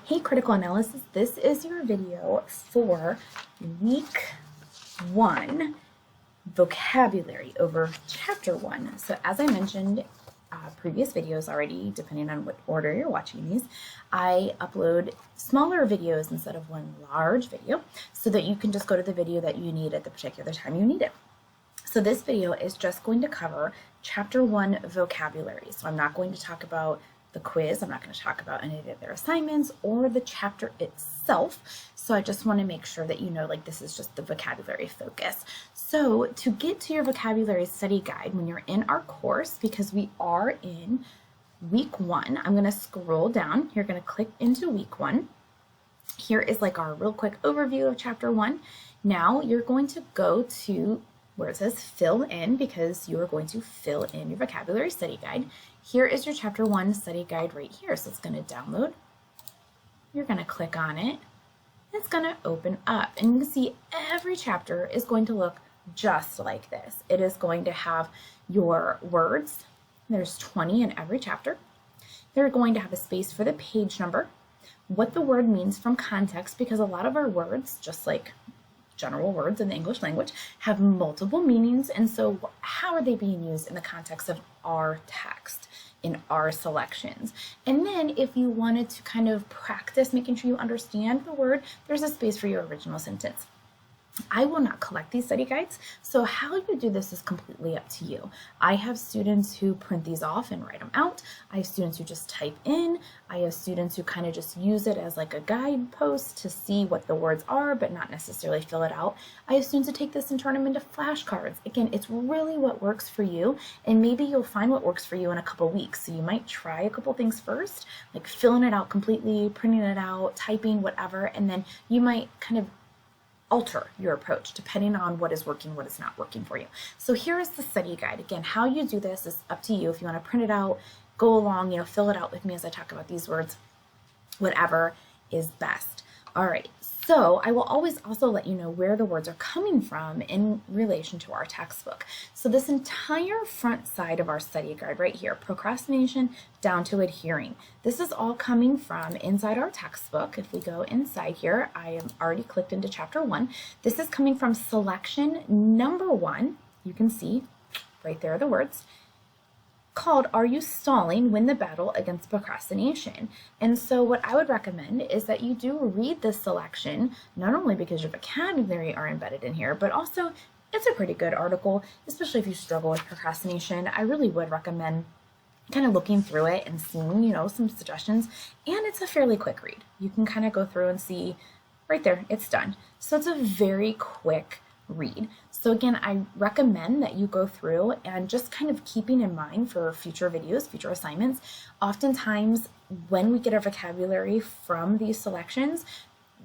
Hey Critical Analysis, this is your video for week 1 vocabulary over chapter 1. So as I mentioned previous videos already, depending on what order you're watching these, I upload smaller videos instead of one large video so that you can just go to the video that you need at the particular time you need it. So this video is just going to cover chapter 1 vocabulary. So I'm not going to talk about the quiz. I'm not going to talk about any of their assignments or the chapter itself. So I just want to make sure that you know, like, this is just the vocabulary focus. So to get to your vocabulary study guide when you're in our course, because we are in week 1, I'm going to scroll down. You're going to click into week 1. Here is like our real quick overview of chapter 1. Now you're going to go to where it says fill in, because you are going to fill in your vocabulary study guide. Here is your chapter 1 study guide right here. So it's going to download. You're going to click on it. It's going to open up, and you can see every chapter is going to look just like this. It is going to have your words. There's 20 in every chapter. They're going to have a space for the page number, what the word means from context, because a lot of our words, just like general words in the English language, have multiple meanings, and so how are they being used in the context of our text, in our selections? And then if you wanted to kind of practice making sure you understand the word, there's a space for your original sentence. I will not collect these study guides, so how you do this is completely up to you. I have students who print these off and write them out. I have students who just type in. I have students who kind of just use it as like a guidepost to see what the words are, but not necessarily fill it out. I have students who take this and turn them into flashcards. Again, it's really what works for you, and maybe you'll find what works for you in a couple weeks. So you might try a couple things first, like filling it out completely, printing it out, typing, whatever, and then you might kind of alter your approach depending on what is working, what is not working for you. So here is the study guide. Again, how you do this is up to you. If you want to print it out, go along, fill it out with me as I talk about these words, whatever is best. All right. So I will always also let you know where the words are coming from in relation to our textbook. So this entire front side of our study guide right here, procrastination down to adhering, this is all coming from inside our textbook. If we go inside here, I am already clicked into chapter 1. This is coming from selection number 1. You can see right there are the words, called Are You Stalling? Win the Battle Against Procrastination. And so what I would recommend is that you do read this selection, not only because your vocabulary are embedded in here, but also it's a pretty good article, especially if you struggle with procrastination. I really would recommend kind of looking through it and seeing, some suggestions. And it's a fairly quick read. You can kind of go through and see right there, it's done. So it's a very quick read. So again, I recommend that you go through and just kind of keeping in mind for future videos, future assignments, oftentimes when we get our vocabulary from these selections,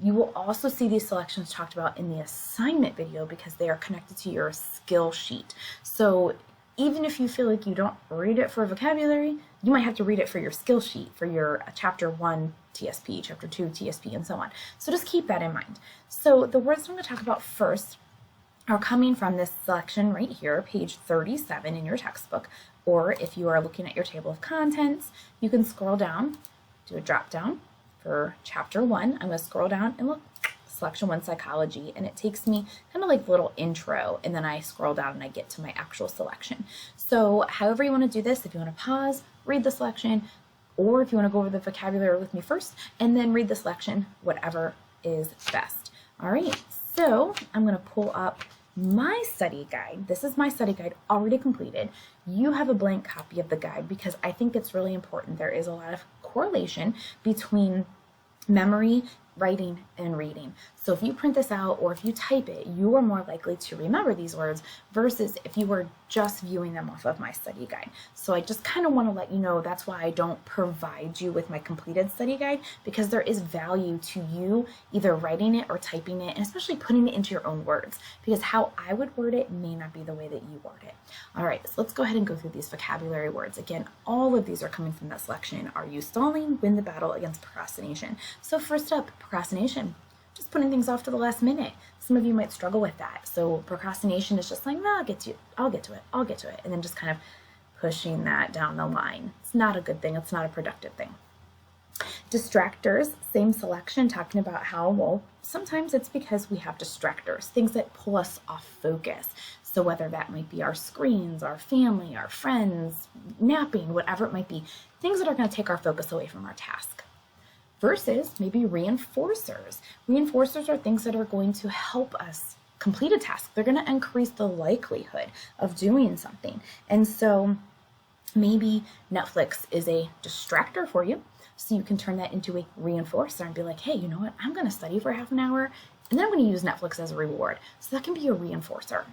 you will also see these selections talked about in the assignment video because they are connected to your skill sheet. So even if you feel like you don't read it for vocabulary, you might have to read it for your skill sheet, for your chapter 1 TSP, chapter 2 TSP, and so on. So just keep that in mind. So the words I'm going to talk about first are coming from this selection right here, page 37 in your textbook, or if you are looking at your table of contents, you can scroll down, do a drop down for chapter 1. I'm going to scroll down and look, selection 1 psychology, and it takes me kind of like a little intro, and then I scroll down and I get to my actual selection. So however you want to do this, if you want to pause, read the selection, or if you want to go over the vocabulary with me first and then read the selection, whatever is best. All right. So I'm going to pull up my study guide. This is my study guide already completed. You have a blank copy of the guide because I think it's really important. There is a lot of correlation between memory, writing, and reading. So if you print this out or if you type it, you are more likely to remember these words versus if you were just viewing them off of my study guide. So I just kind of want to let you know that's why I don't provide you with my completed study guide, because there is value to you either writing it or typing it, and especially putting it into your own words, because how I would word it may not be the way that you word it. All right, so let's go ahead and go through these vocabulary words. Again, all of these are coming from that selection. Are you stalling? Win the battle against procrastination. So first up, procrastination. Just putting things off to the last minute. Some of you might struggle with that. So procrastination is just like, no, I'll get to it. And then just kind of pushing that down the line. It's not a good thing. It's not a productive thing. Distractors, same selection, talking about how, well, sometimes it's because we have distractors, things that pull us off focus. So whether that might be our screens, our family, our friends, napping, whatever it might be, things that are going to take our focus away from our task. Versus maybe reinforcers. Reinforcers are things that are going to help us complete a task. They're going to increase the likelihood of doing something. And so maybe Netflix is a distractor for you. So you can turn that into a reinforcer and be like, hey, you know what? I'm going to study for half an hour and then I'm going to use Netflix as a reward. So that can be a reinforcer.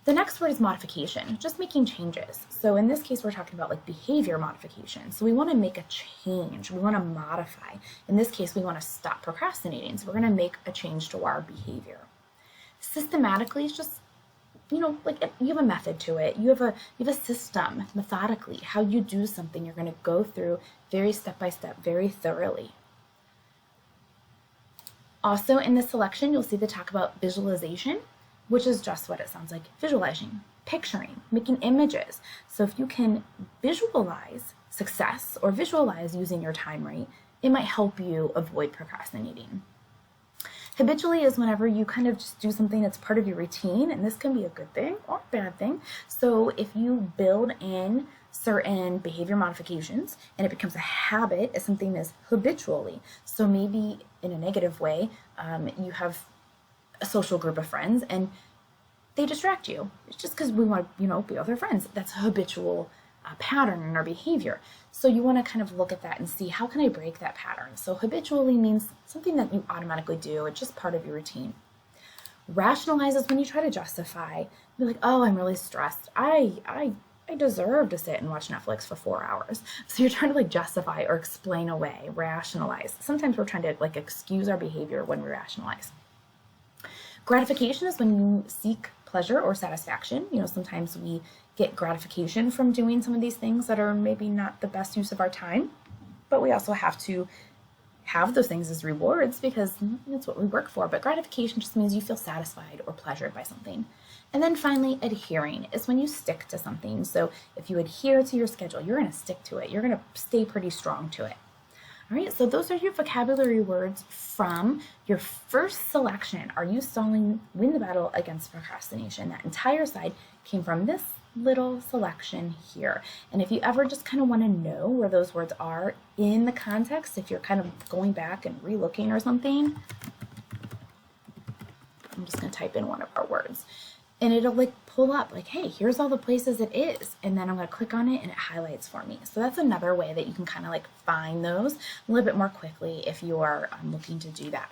The next word is modification, just making changes. So in this case, we're talking about like behavior modification. So we want to make a change. We want to modify. In this case, we want to stop procrastinating. So we're going to make a change to our behavior. Systematically, it's just, like you have a method to it. You have a system, methodically, how you do something. You're going to go through very step by step, very thoroughly. Also in this selection, you'll see they talk about visualization, which is just what it sounds like, visualizing, picturing, making images. So if you can visualize success or visualize using your time right, it might help you avoid procrastinating. Habitually is whenever you kind of just do something that's part of your routine, and this can be a good thing or a bad thing. So if you build in certain behavior modifications and it becomes a habit as something that's habitually. So maybe in a negative way, you have a social group of friends and they distract you. It's just because we want to, be with our friends. That's a habitual pattern in our behavior. So you want to kind of look at that and see, how can I break that pattern? So habitually means something that you automatically do. It's just part of your routine. Rationalize is when you try to justify, be like, oh, I'm really stressed. I deserve to sit and watch Netflix for 4 hours. So you're trying to like justify or explain away, rationalize. Sometimes we're trying to like excuse our behavior when we rationalize. Gratification is when you seek pleasure or satisfaction. Sometimes we get gratification from doing some of these things that are maybe not the best use of our time, but we also have to have those things as rewards because that's what we work for. But gratification just means you feel satisfied or pleasured by something. And then finally, adhering is when you stick to something. So if you adhere to your schedule, you're going to stick to it. You're going to stay pretty strong to it. All right, so those are your vocabulary words from your first selection. Are you stalling? Win the battle against procrastination. That entire side came from this little selection here. And if you ever just kind of want to know where those words are in the context, if you're kind of going back and re-looking or something, I'm just going to type in one of our words. And it'll like pull up like, hey, here's all the places it is. And then I'm going to click on it and it highlights for me. So that's another way that you can kind of like find those a little bit more quickly if you are looking to do that.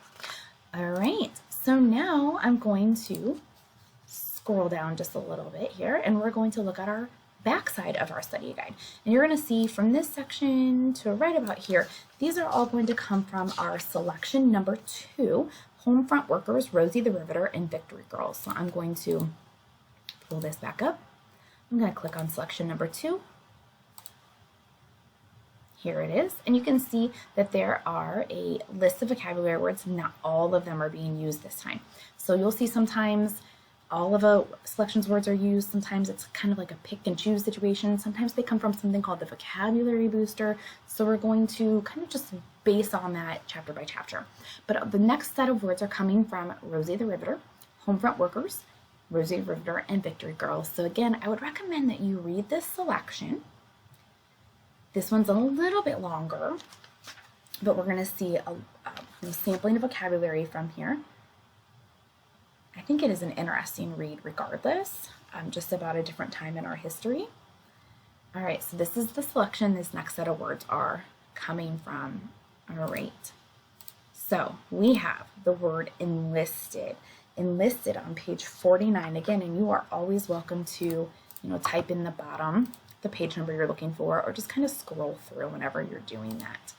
All right. So now I'm going to scroll down just a little bit here and we're going to look at our backside of our study guide. And you're going to see from this section to right about here, these are all going to come from our selection number 2, Homefront Workers, Rosie the Riveter, and Victory Girls. So I'm going to pull this back up. I'm going to click on selection number 2. Here it is. And you can see that there are a list of vocabulary words. Not all of them are being used this time. So you'll see sometimes all of a selections words are used. Sometimes it's kind of like a pick and choose situation. Sometimes they come from something called the vocabulary booster. So we're going to kind of just base on that chapter by chapter. But the next set of words are coming from Rosie the Riveter, Homefront Workers, Rosie the Riveter, and Victory Girls. So again, I would recommend that you read this selection. This one's a little bit longer, but we're going to see a sampling of vocabulary from here. I think it is an interesting read regardless, just about a different time in our history. All right, so this is the selection this next set of words are coming from. All right, so we have the word enlisted. Enlisted on page 49 again, and you are always welcome to, type in the bottom the page number you're looking for, or just kind of scroll through whenever you're doing that.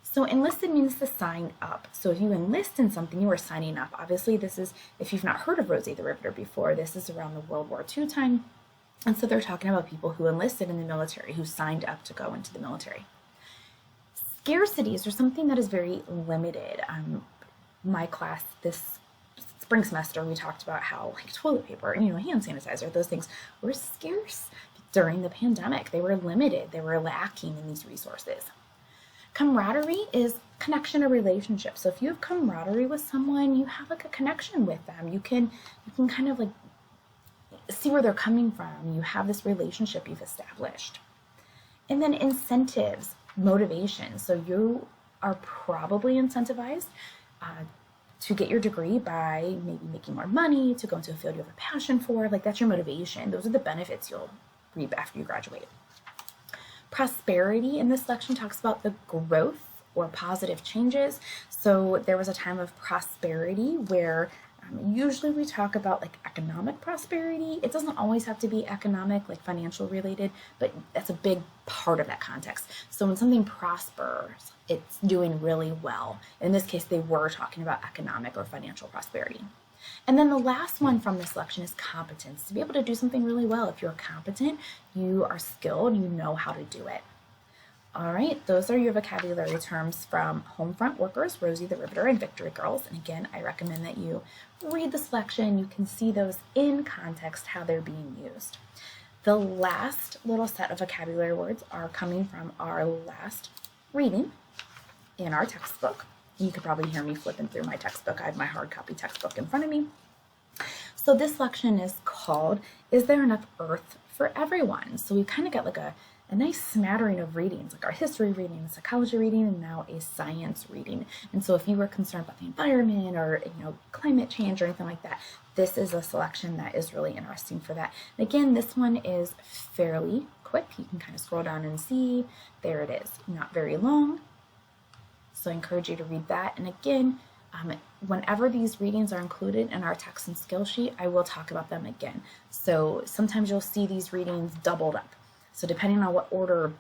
So enlisted means to sign up. So if you enlist in something, you are signing up. Obviously, this is, if you've not heard of Rosie the Riveter before, this is around the World War II time. And so they're talking about people who enlisted in the military, who signed up to go into the military. Scarcities are something that is very limited. My class this spring semester, we talked about how like toilet paper and hand sanitizer, those things were scarce during the pandemic. They were limited. They were lacking in these resources. Camaraderie is connection or relationship. So if you have camaraderie with someone, you have like a connection with them. You can kind of like see where they're coming from. You have this relationship you've established. And then incentives, motivation. So you are probably incentivized to get your degree by maybe making more money, to go into a field you have a passion for. Like, that's your motivation. Those are the benefits you'll reap after you graduate. Prosperity in this section talks about the growth or positive changes. So there was a time of prosperity where usually we talk about like economic prosperity. It doesn't always have to be economic, like financial related, but that's a big part of that context. So when something prospers, it's doing really well. In this case, they were talking about economic or financial prosperity. And then the last one from this section is competence. To be able to do something really well, if you're competent, you are skilled, you know how to do it. All right, those are your vocabulary terms from Homefront Workers, Rosie the Riveter, and Victory Girls. And again, I recommend that you read the selection. You can see those in context, how they're being used. The last little set of vocabulary words are coming from our last reading in our textbook. You could probably hear me flipping through my textbook. I have my hard copy textbook in front of me. So this section is called, Is There Enough Earth for Everyone? So we kind of got like a nice smattering of readings, like our history reading, a psychology reading, and now a science reading. And so if you were concerned about the environment or climate change or anything like that, this is a selection that is really interesting for that. And again, this one is fairly quick. You can kind of scroll down and see. There it is. Not very long. So I encourage you to read that. And again, whenever these readings are included in our text and skill sheet, I will talk about them again. So sometimes you'll see these readings doubled up. So depending on what order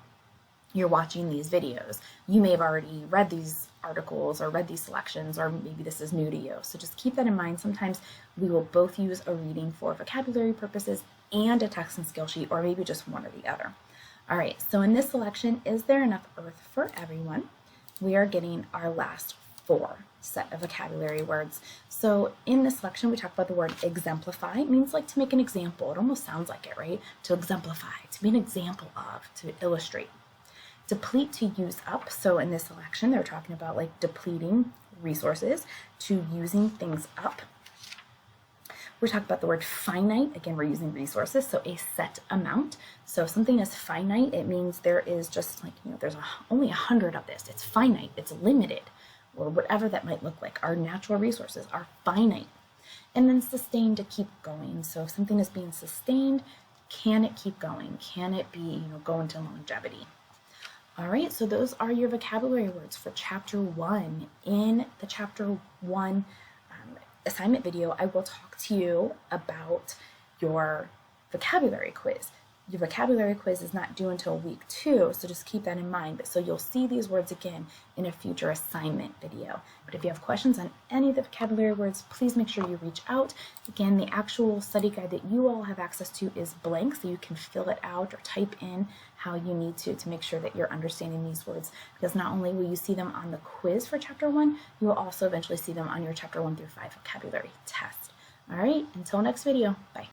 you're watching these videos, you may have already read these articles or read these selections, or maybe this is new to you. So just keep that in mind. Sometimes we will both use a reading for vocabulary purposes and a text and skill sheet, or maybe just one or the other. All right, so in this selection, Is There Enough Earth for Everyone? We are getting our last 4 set of vocabulary words. So in this section, we talk about the word exemplify. It means like to make an example. It almost sounds like it, right? To exemplify, to be an example of, to illustrate. Deplete, to use up. So in this selection, they're talking about like depleting resources, to using things up. We're talking about the word finite. Again, we're using resources, so a set amount. So if something is finite, it means there is just like, there's only 100 of this. It's finite, it's limited, or whatever that might look like. Our natural resources are finite. And then sustain, to keep going. So if something is being sustained, can it keep going? Can it be, go into longevity? All right, so those are your vocabulary words for Chapter 1. In the Chapter 1 assignment video, I will talk to you about your vocabulary quiz. Your vocabulary quiz is not due until week 2, so just keep that in mind. So you'll see these words again in a future assignment video. But if you have questions on any of the vocabulary words, please make sure you reach out. Again, the actual study guide that you all have access to is blank, so you can fill it out or type in how you need to make sure that you're understanding these words. Because not only will you see them on the quiz for Chapter 1, you will also eventually see them on your Chapter 1 through 5 vocabulary test. All right, until next video, bye.